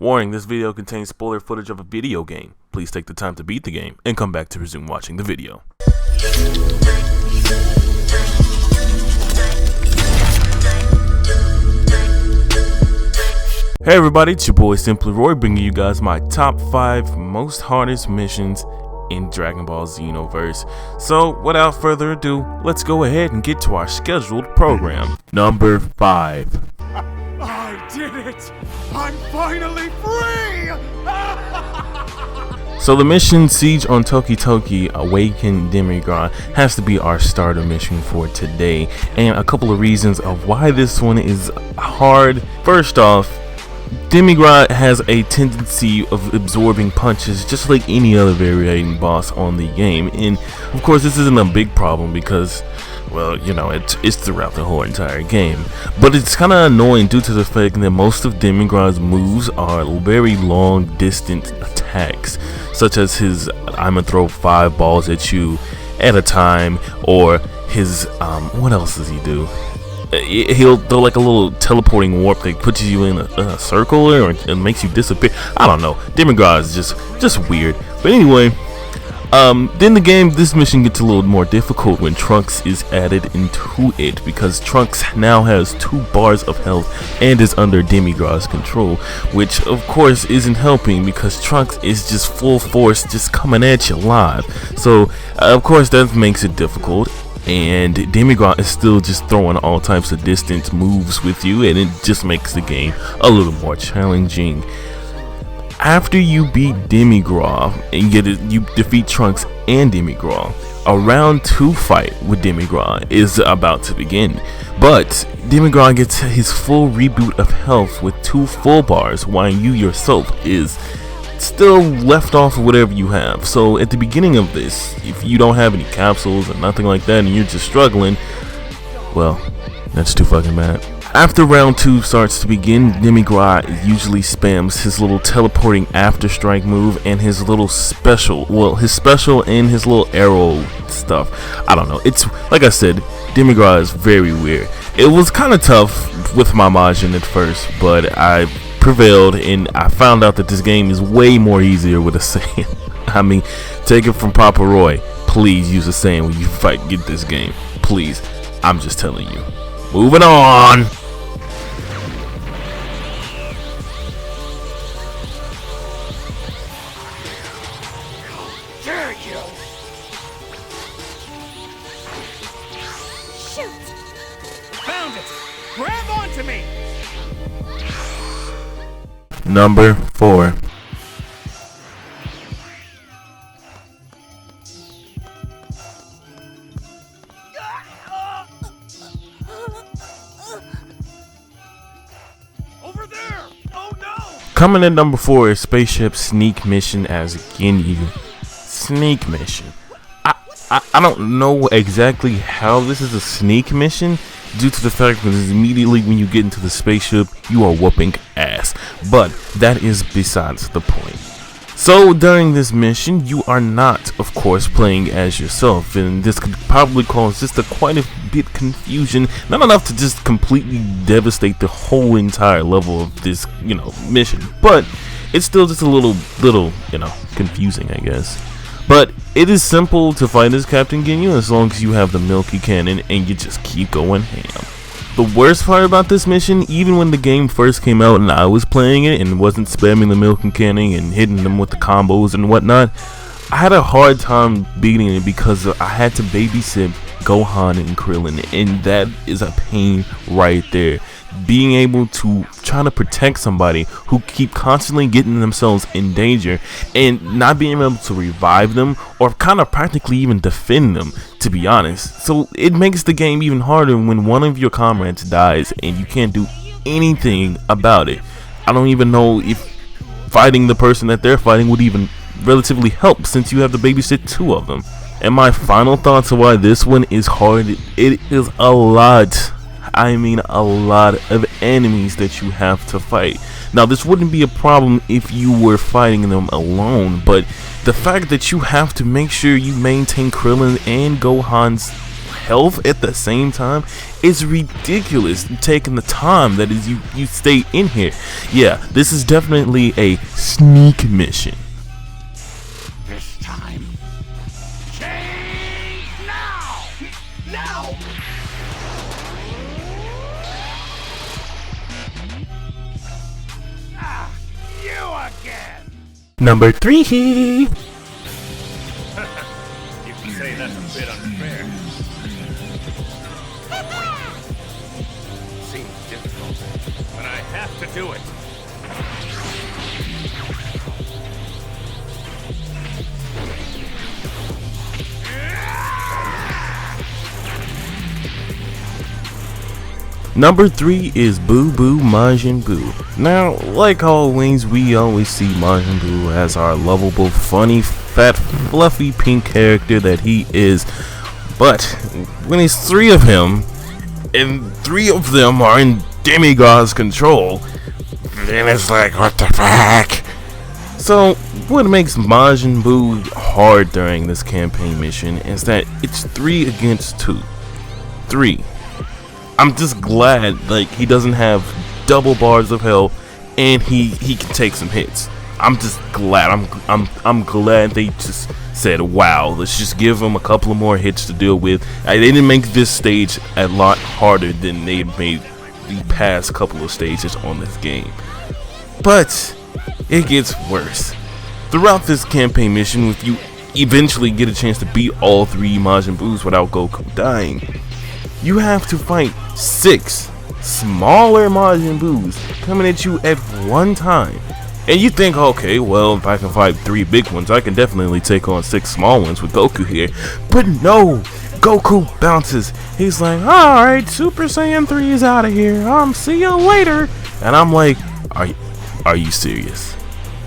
Warning, this video contains spoiler footage of a video game. Please take the time to beat the game and come back to resume watching the video. Hey everybody, it's your boy Simply Roy, bringing you guys my top 5 most hardest missions in Dragon Ball Xenoverse. So without further ado, let's go ahead and get to our scheduled program. Number 5. I did it! I'm finally free! So the mission Siege on Toki Toki Awaken Demigra has to be our starter mission for today, and a couple of reasons of why this one is hard. First off, Demigra has a tendency of absorbing punches just like any other variating boss on the game, and of course this isn't a big problem because, well, you know, it's throughout the whole entire game, but it's kind of annoying due to the fact that most of Demigra's moves are very long distance attacks, such as his I'ma throw 5 balls at you at a time, or his what else does he do? He'll throw like a little teleporting warp that puts you in a circle or it makes you disappear. I don't know. Demigra is just weird. But anyway, then this mission gets a little more difficult when Trunks is added into it, because Trunks now has 2 bars of health and is under Demigra's control, which of course isn't helping because Trunks is just full force just coming at you live. So of course that makes it difficult. And Demigra is still just throwing all types of distance moves with you, and it just makes the game a little more challenging. After you beat Demigra and you defeat Trunks and Demigra, a round 2 fight with Demigra is about to begin. But Demigra gets his full reboot of health with 2 full bars, while you yourself is still left off of whatever you have. So at the beginning of this, if you don't have any capsules or nothing like that and you're just struggling, well, that's too fucking bad. After round 2 starts to begin, Demigra usually spams his little teleporting after strike move and his little special, well, his special and his little arrow stuff. I don't know, it's like I said, Demigra is very weird. It was kind of tough with my Majin at first, but I prevailed, and I found out that this game is way more easier with a Saiyan. I mean, take it from Papa Roy, please use a Saiyan when you get this game, please. I'm just telling you. Moving on. Dare you! Shoot! Found it! Grab onto me! Number 4. Over there! Oh no! Coming in number 4 is Spaceship Sneak Mission as Ginyu. Sneak Mission. I don't know exactly how this is a sneak mission, due to the fact that immediately when you get into the spaceship, you are whooping ass. But that is besides the point. So during this mission, you are not, of course, playing as yourself, and this could probably cause just quite a bit confusion. Not enough to just completely devastate the whole entire level of this, mission, but it's still just a little, confusing, I guess. But it is simple to fight as Captain Ginyu as long as you have the Milky Cannon and you just keep going ham. The worst part about this mission, even when the game first came out and I was playing it and wasn't spamming the Milky Cannon and hitting them with the combos and whatnot, I had a hard time beating it because I had to babysit Gohan and Krillin, and that is a pain right there. Being able to try to protect somebody who keep constantly getting themselves in danger and not being able to revive them or kind of practically even defend them, to be honest. So it makes the game even harder when one of your comrades dies and you can't do anything about it. I don't even know if fighting the person that they're fighting would even relatively help, since you have to babysit 2 of them. And my final thoughts on why this one is hard, it is a lot. I mean a lot of enemies that you have to fight. Now this wouldn't be a problem if you were fighting them alone, but the fact that you have to make sure you maintain Krillin and Gohan's health at the same time is ridiculous. Taking the time that is you stay in here. Yeah, this is definitely a sneak mission. This time, change now! Now! Ah, you again! Number 3. You can say that's a bit unfair. Seems difficult, but I have to do it. Number 3 is Boo Boo Majin Buu. Now, like always, we always see Majin Buu as our lovable, funny, fat, fluffy pink character that he is. But when it's 3 of him, and 3 of them are in Demigra's control, then it's like, what the fuck? So, what makes Majin Buu hard during this campaign mission is that it's 3 against 2. 3. I'm just glad like he doesn't have double bars of health and he can take some hits. I'm just glad. I'm glad they just said, wow, let's just give him a couple of more hits to deal with. They didn't make this stage a lot harder than they made the past couple of stages on this game. But it gets worse. Throughout this campaign mission, if you eventually get a chance to beat all 3 Majin Buus without Goku dying, you have to fight 6 smaller Majin Buus coming at you at one time. And you think, okay, well, if I can fight 3 big ones, I can definitely take on 6 small ones with Goku here. But no, Goku bounces. He's like, alright, Super Saiyan 3 is out of here. See you later. And I'm like, are you serious?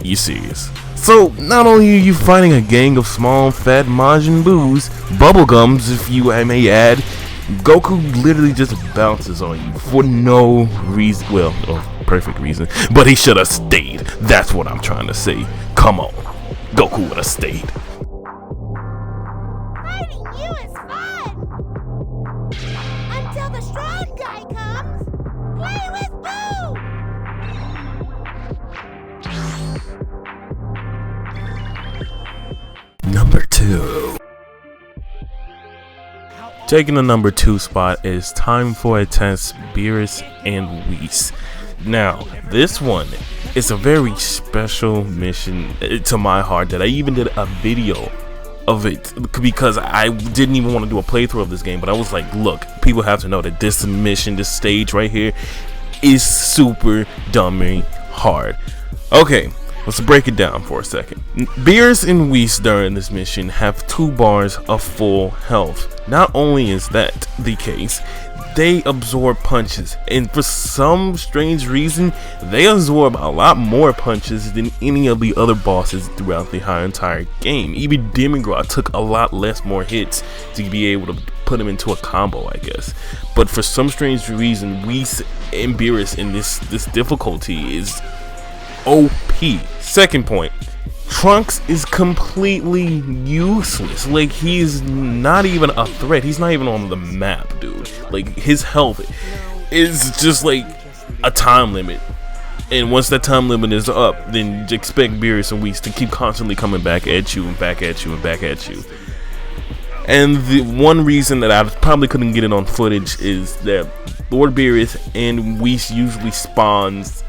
You serious? So, not only are you fighting a gang of small, fat Majin Buus, bubblegums if you may add, Goku literally just bounces on you for no reason. Well, perfect reason. But he should have stayed. That's what I'm trying to say. Come on. Goku would have stayed. Fighting you is fun! Until the strong guy comes! Play with Boo! Number 2. Taking the number 2 spot is Time for a Test, Beerus and Watts. Now, this one is a very special mission to my heart that I even did a video of it because I didn't even want to do a playthrough of this game, but I was like, look, people have to know that this mission, this stage right here is super dummy hard. Okay, let's break it down for a second. Beerus and Watts during this mission have 2 bars of full health. Not only is that the case, they absorb punches, and for some strange reason, they absorb a lot more punches than any of the other bosses throughout the entire game. Even Demigra took a lot less more hits to be able to put him into a combo, I guess. But for some strange reason, Watts and Beerus in this difficulty is OP. Second point, Trunks is completely useless. Like, he's not even a threat. He's not even on the map, dude. Like, his health is just like a time limit. And once that time limit is up, then expect Beerus and Watts to keep constantly coming back at you and back at you and back at you. And the one reason that I probably couldn't get it on footage is that Lord Beerus and Watts usually spams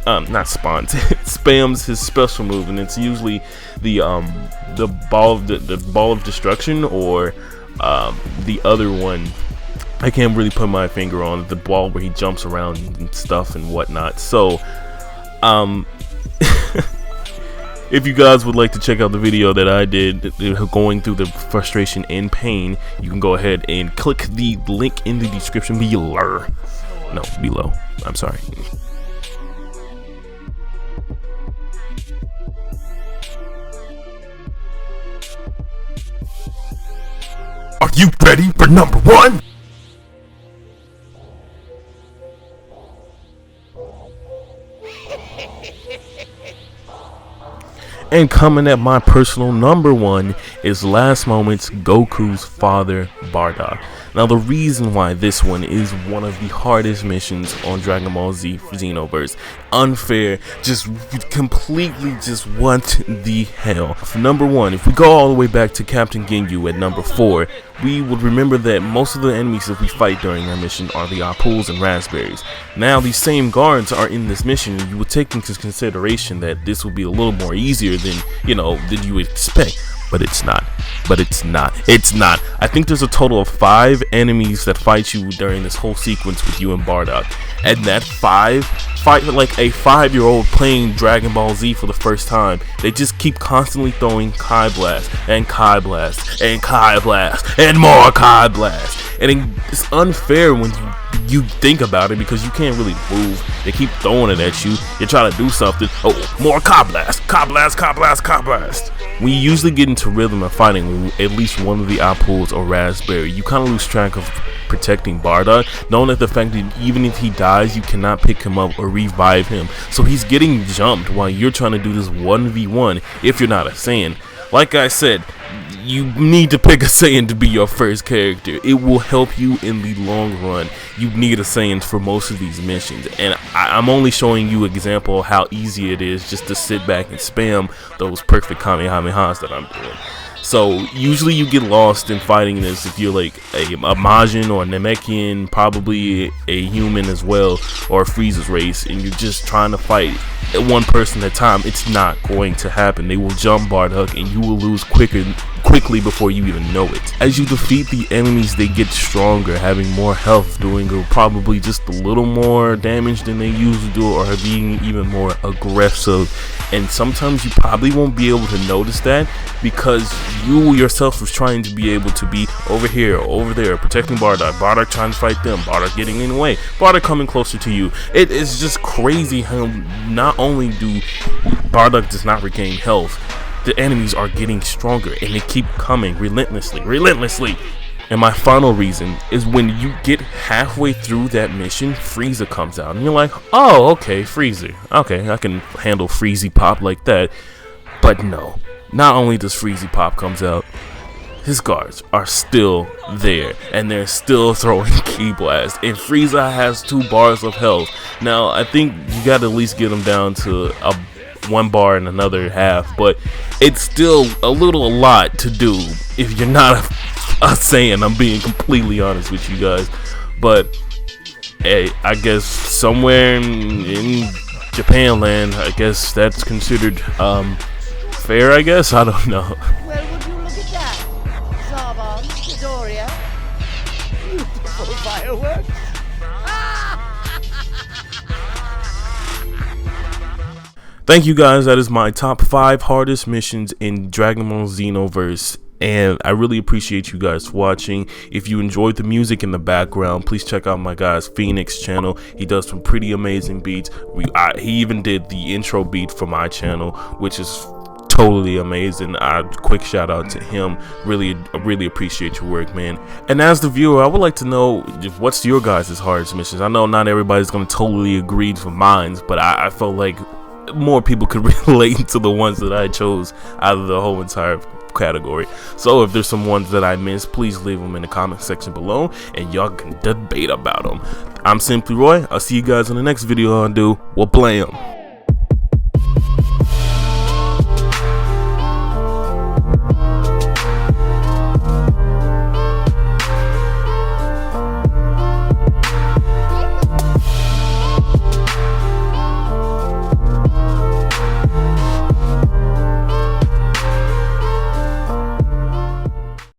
his special move, and it's usually the ball of destruction, or the other one I can't really put my finger on, the ball where he jumps around and stuff and whatnot. So if you guys would like to check out the video that I did going through the frustration and pain, you can go ahead and click the link in the description below. No, below. I'm sorry. Are you ready for number 1? And coming at my personal number 1 is Last Moment's Goku's father, Bardock. Now the reason why this one is one of the hardest missions on Dragon Ball Z Xenoverse, unfair, just completely just what the hell. For number one, if we go all the way back to Captain Ginyu at number 4, we would remember that most of the enemies that we fight during our mission are the Apples and Raspberries. Now these same guards are in this mission, and you would take into consideration that this would be a little more easier than, than you would expect. But it's not. It's not. I think there's a total of 5 enemies that fight you during this whole sequence with you and Bardock. And that 5 fight like a 5-year-old playing Dragon Ball Z for the first time. They just keep constantly throwing Kai Blast and Kai Blast and Kai Blast and more Kai Blast. And it's unfair when you think about it, because you can't really move. They keep throwing it at you. You try to do something. Oh, more Kai Blast, Kai Blast, Kai Blast, Kai Blast. When you usually get into rhythm of fighting at least one of the Apples or Raspberry, you kind of lose track of protecting Bardock, knowing that the fact that even if he dies, you cannot pick him up or revive him. So he's getting jumped while you're trying to do this 1v1 if you're not a Saiyan. Like I said, you need to pick a Saiyan to be your first character. It will help you in the long run. You need a Saiyan for most of these missions, and I'm only showing you an example of how easy it is just to sit back and spam those perfect Kamehamehas that I'm doing. So usually you get lost in fighting this if you're like a Majin or a Namekian, probably a human as well, or a Frieza's race, and you're just trying to fight one person at a time. It's not going to happen. They will jump Bardock and you will lose quickly before you even know it. As you defeat the enemies, they get stronger, having more health, doing probably just a little more damage than they usually do, or being even more aggressive. And sometimes you probably won't be able to notice that, because you yourself was trying to be able to be over here, over there, protecting Bardock, Bardock trying to fight them, Bardock getting in the way, Bardock coming closer to you. It is just crazy how not only do Bardock does not regain health, the enemies are getting stronger, and they keep coming relentlessly. And my final reason is when you get halfway through that mission, Frieza comes out, and you're like, oh, okay, Frieza. Okay, I can handle Freezy Pop like that. But no, not only does Freezy Pop comes out, his guards are still there, and they're still throwing Ki Blast, and Frieza has 2 bars of health. Now, I think you gotta at least get him down to 1 bar and another half, but it's still a lot to do if you're not a Saiyan. I'm being completely honest with you guys. But hey, I guess somewhere in Japan land, I guess that's considered fair, I guess. I don't know. Well, would you look at that? Zarbon, Midoriya. Beautiful fireworks. Thank you guys. That is my top 5 hardest missions in Dragon Ball Xenoverse, and I really appreciate you guys watching. If you enjoyed the music in the background, please check out my guy's Phoenix channel. He does some pretty amazing beats. He even did the intro beat for my channel, which is totally amazing. Quick shout out to him. Really appreciate your work, man. And as the viewer, I would like to know, what's your guys' hardest missions? I know not everybody's gonna totally agree with mine, but I felt like more people could relate to the ones that I chose out of the whole entire category. So if there's some ones that I missed, please leave them in the comment section below, and y'all can debate about them. I'm Simply Roy. I'll see you guys in the next video. I'll do. We'll play them.